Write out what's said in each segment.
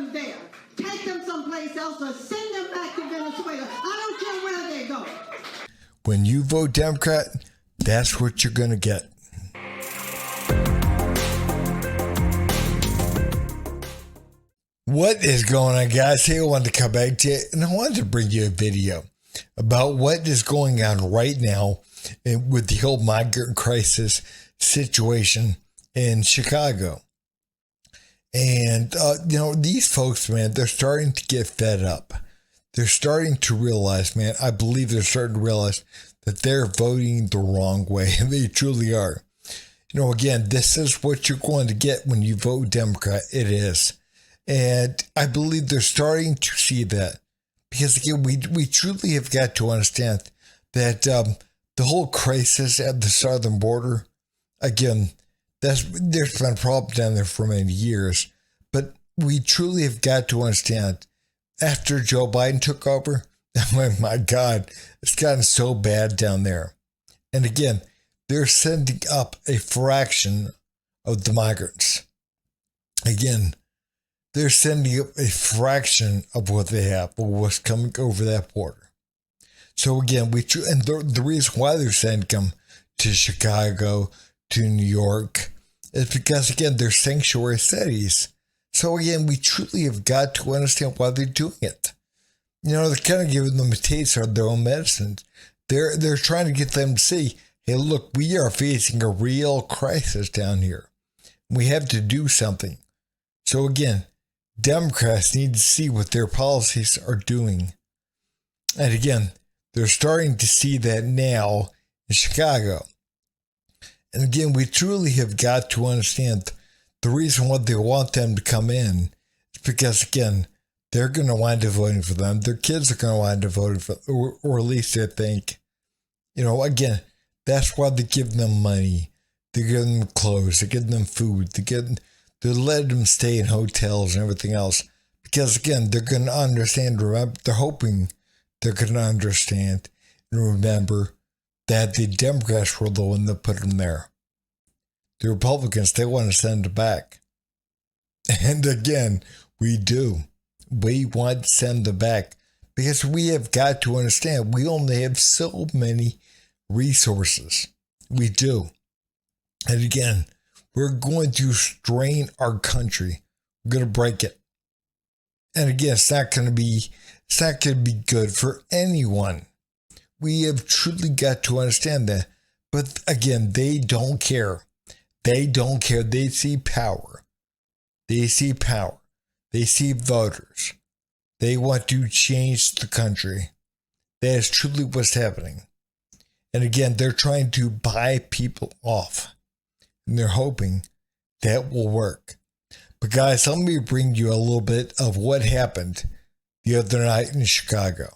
them there. Take them someplace else or send them back to Venezuela. I don't care where they go. When you vote Democrat, that's what you're going to get. What is going on, guys? Hey, I wanted to come back to you, and I wanted to bring you a video about what is going on right now with the whole migrant crisis situation in Chicago. And, these folks, man, they're starting to get fed up. They're starting to realize, man, I believe they're starting to realize that they're voting the wrong way. And they truly are. Again, this is what you're going to get when you vote Democrat. It is. And I believe they're starting to see that. Because, again, we truly have got to understand that the whole crisis at the southern border, again, there's been a problem down there for many years. But we truly have got to understand, after Joe Biden took over, oh my God, it's gotten so bad down there. And again, they're sending up a fraction of the migrants. Again, they're sending up a fraction of what they have, or what's coming over that border. So again, and the reason why they're sending them to Chicago, to New York, is because, again, they're sanctuary cities. So again, we truly have got to understand why they're doing it. They're kind of giving them a taste of their own medicine. They're trying to get them to see, hey, look, we are facing a real crisis down here. We have to do something. So again, Democrats need to see what their policies are doing. And again, they're starting to see that now in Chicago. And again, we truly have got to understand the reason why they want them to come in is because, again, they're going to wind up voting for them. Their kids are going to wind up voting for them, or at least they think. Again, that's why they give them money. They're giving them clothes. They're giving them food. They're letting them stay in hotels and everything else. Because, again, they're going to understand. Remember, they're hoping they're going to understand and remember that the Democrats were the one that put them there. The Republicans, they want to send it back. And again, we do. We want to send them back because we have got to understand we only have so many resources. We do. And again, we're going to strain our country. We're going to break it. And again, it's not going to be good for anyone. We have truly got to understand that. But again, they don't care. They don't care. They see power. They see power. They see voters. They want to change the country. That is truly what's happening. And again, they're trying to buy people off. And they're hoping that will work. But guys, let me bring you a little bit of what happened the other night in Chicago.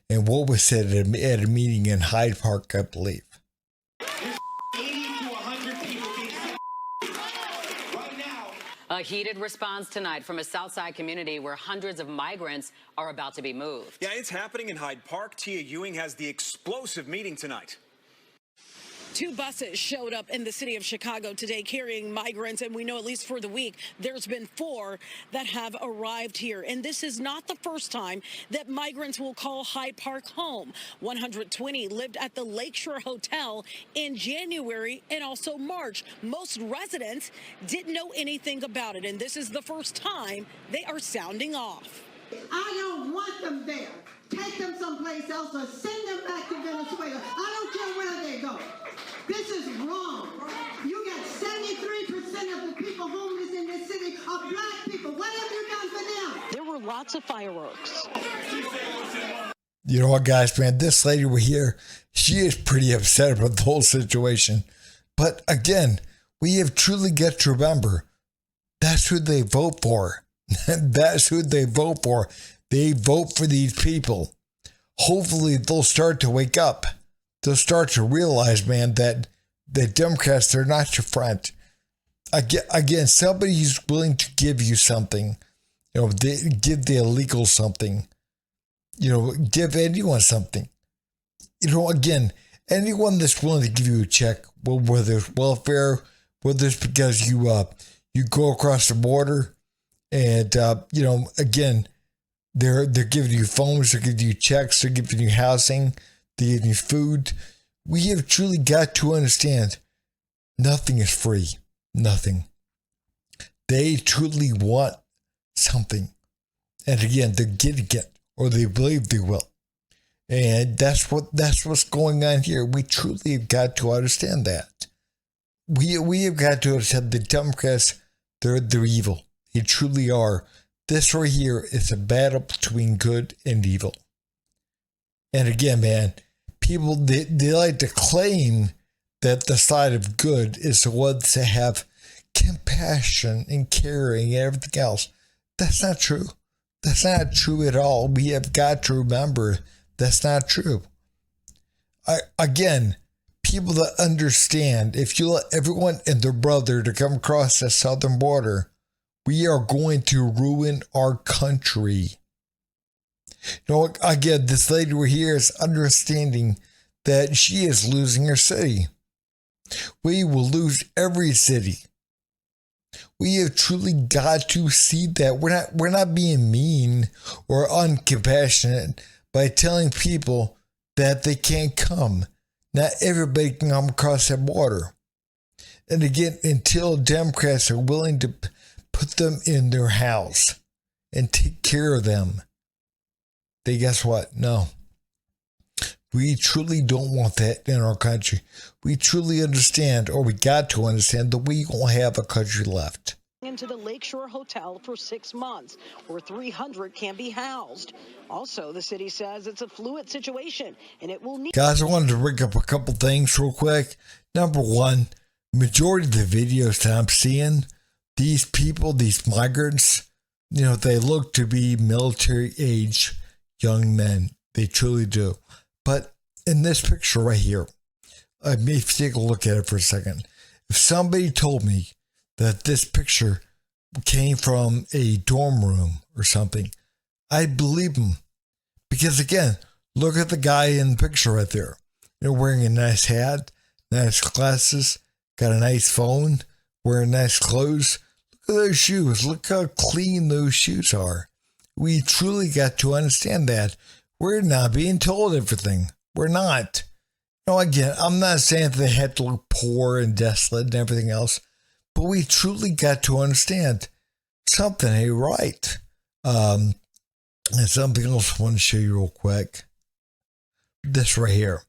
And what was said at a meeting in Hyde Park, I believe. A heated response tonight from a Southside community where hundreds of migrants are about to be moved. Yeah, it's happening in Hyde Park. Tia Ewing has the explosive meeting tonight. 2 buses showed up in the city of Chicago today carrying migrants, and we know at least for the week there's been 4 that have arrived here. And this is not the first time that migrants will call Hyde Park home. 120 lived at the Lakeshore Hotel in January and also March. Most residents didn't know anything about it, and this is the first time they are sounding off. I don't want them there. Take them someplace else or send them back to Venezuela. I don't care where they go. This is wrong. You got 73% of the people homeless in this city are black people. What have you done for them? There were lots of fireworks. You know what, guys, man, this lady over here, she is pretty upset about the whole situation. But again, we have truly got to remember, that's who they vote for. That's who they vote for. They vote for these people. Hopefully they'll start to wake up. They'll start to realize, man, that the Democrats, they're not your friend. Again, somebody who's willing to give you something, give the illegal something, give anyone something. Again, anyone that's willing to give you a check, whether it's welfare, whether it's because you go across the border And, again, they're giving you phones, they're giving you checks, they're giving you housing, they're giving you food. We have truly got to understand nothing is free. Nothing. They truly want something. And again, they're getting it, or they believe they will. And that's what's going on here. We truly have got to understand that. We have got to understand the Democrats, they're evil. They truly are. This right here is a battle between good and evil. And again, man, people, they like to claim that the side of good is the ones that have compassion and caring and everything else. That's not true. That's not true at all. We have got to remember that's not true. Again, people that understand, if you let everyone and their brother to come across the southern border, we are going to ruin our country. Again, this lady right here is understanding that she is losing her city. We will lose every city. We have truly got to see that. We're not being mean or uncompassionate by telling people that they can't come. Not everybody can come across that border. And again, until Democrats are willing to put them in their house and take care of them, they guess what? No. We truly don't want that in our country. We truly understand, or we got to understand, that we don't have a country left. Into the Lakeshore Hotel for 6 months, where 300 can be housed. Also, the city says it's a fluid situation, and it will need... Guys, I wanted to bring up a couple things real quick. Number one, majority of the videos that I'm seeing, these people, these migrants, they look to be military age young men. They truly do. But in this picture right here, if you take a look at it for a second, if somebody told me that this picture came from a dorm room or something, I'd believe them. Because again, look at the guy in the picture right there. Wearing a nice hat, nice glasses, got a nice phone, wearing nice clothes. Look at those shoes. Look how clean those shoes are. We truly got to understand that. We're not being told everything. We're not. Again, I'm not saying that they had to look poor and desolate and everything else, but we truly got to understand something ain't right. And something else I want to show you real quick. This right here.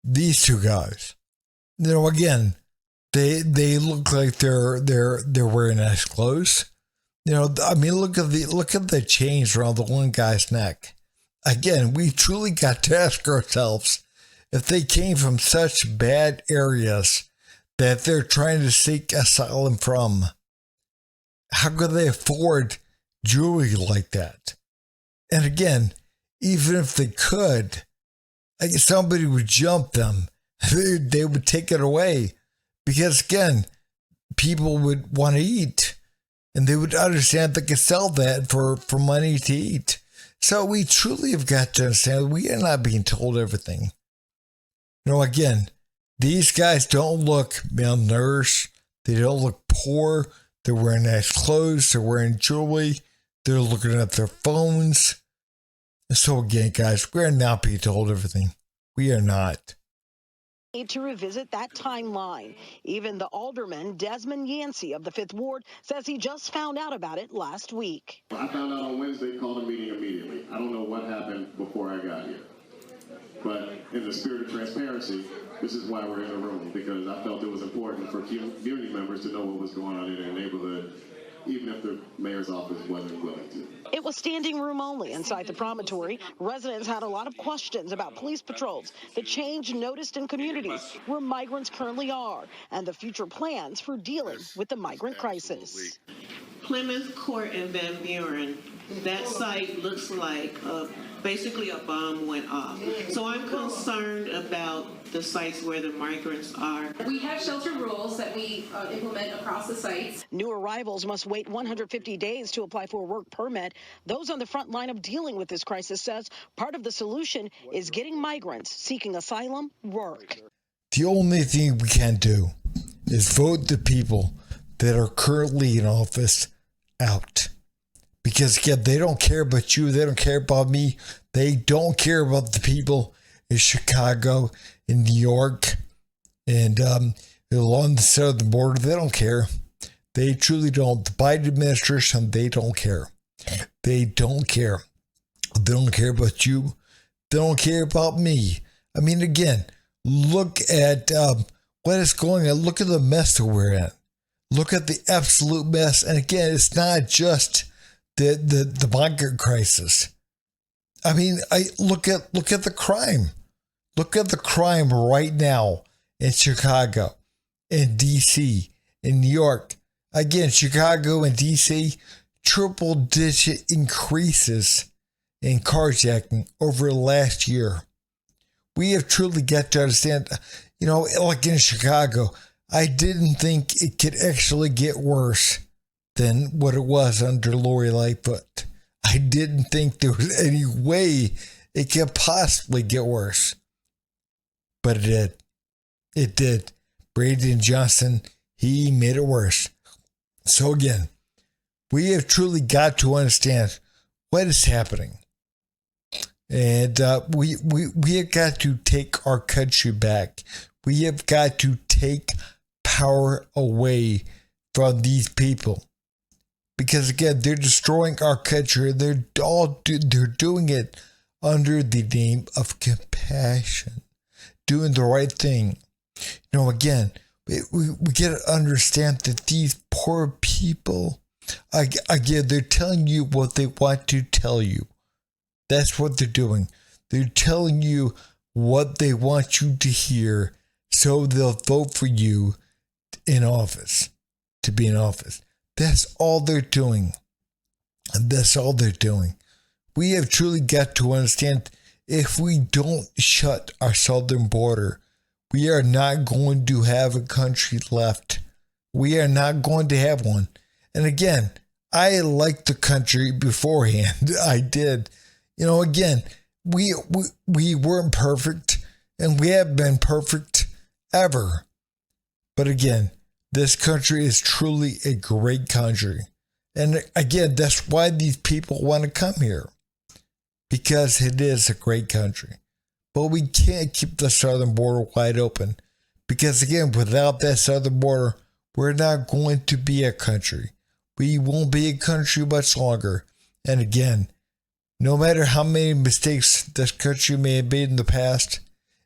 These two guys. Again, they look like they're wearing nice clothes. Look at the chains around the one guy's neck. Again, we truly got to ask ourselves if they came from such bad areas that they're trying to seek asylum from. How could they afford jewelry like that? And again, even if they could, somebody would jump them. They would take it away. Because again, people would want to eat. And they would understand they could sell that for money to eat. So we truly have got to understand we are not being told everything. Again, these guys don't look malnourished. They don't look poor. They're wearing nice clothes. They're wearing jewelry. They're looking at their phones. So again, guys, we're not being told everything. We are not. Need to revisit that timeline. Even the alderman, Desmond Yancey of the 5th Ward, says he just found out about it last week. I found out on Wednesday, called a meeting immediately. I don't know what happened before I got here. But in the spirit of transparency, this is why we're in the room, because I felt it was important for community members to know what was going on in their neighborhood, even if the mayor's office wasn't willing to. It was standing room only inside the promontory. Residents had a lot of questions about police patrols, the change noticed in communities where migrants currently are, and the future plans for dealing with the migrant crisis. Plymouth Court in Van Buren, that site looks like basically a bomb went off. So I'm concerned about the sites where the migrants are. We have shelter rules that we implement across the sites. New arrivals must wait 150 days to apply for a work permit. Those on the front line of dealing with this crisis says part of the solution is getting migrants seeking asylum work. The only thing we can do is vote the people that are currently in office out. Because again, they don't care about you. They don't care about me. They don't care about the people in Chicago, in New York, and along the southern border. They don't care. They truly don't. The Biden administration, they don't care. They don't care. They don't care about you. They don't care about me. I mean, again, look at what is going on. Look at the mess that we're in. Look at the absolute mess. And again, it's not just the migrant crisis. I mean, look at the crime. Look at the crime right now in Chicago, in DC, in New York. Again, Chicago and DC, triple-digit increases in carjacking over last year. We have truly got to understand, like in Chicago, I didn't think it could actually get worse than what it was under Lori Lightfoot. I didn't think there was any way it could possibly get worse. But it did. It did. Brandon Johnson, he made it worse. So again, we have truly got to understand what is happening. And we have got to take our country back. We have got to take power away from these people. Because again, they're destroying our country. They're doing it under the name of compassion, doing the right thing. Again, we got to understand that these poor people, again, they're telling you what they want to tell you. That's what they're doing. They're telling you what they want you to hear, so they'll vote for you in office, to be in office. That's all they're doing. And that's all they're doing. We have truly got to understand, if we don't shut our southern border, we are not going to have a country left. We are not going to have one. And again, I liked the country beforehand. I did. Again, we weren't perfect, and we haven't been perfect ever. But again, this country is truly a great country. And again, that's why these people want to come here, because it is a great country. But we can't keep the southern border wide open, because again, without that southern border, we're not going to be a country. We won't be a country much longer. And again, no matter how many mistakes this country may have made in the past,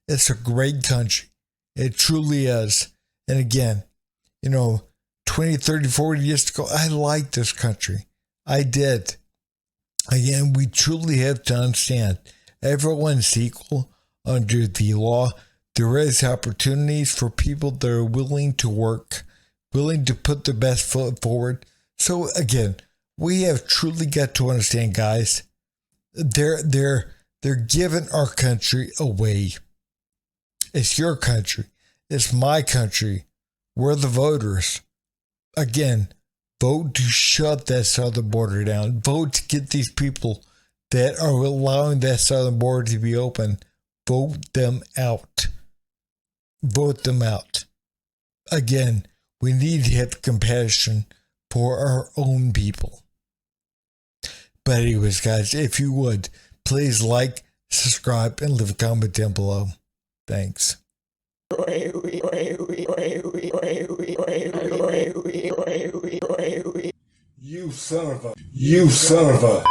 it's a great country. It truly is. And again, 20, 30, 40 years ago, I liked this country. I did. Again, we truly have to understand, everyone's equal under the law. There is opportunities for people that are willing to work, willing to put their best foot forward. So again, we have truly got to understand, guys, they're giving our country away. It's your country. It's my country. We're the voters. Again, vote to shut that southern border down. Vote to get these people that are allowing that southern border to be open, vote them out. Vote them out. Again, we need to have compassion for our own people. But anyways, guys, if you would, please like, subscribe, and leave a comment down below. Thanks. You son of a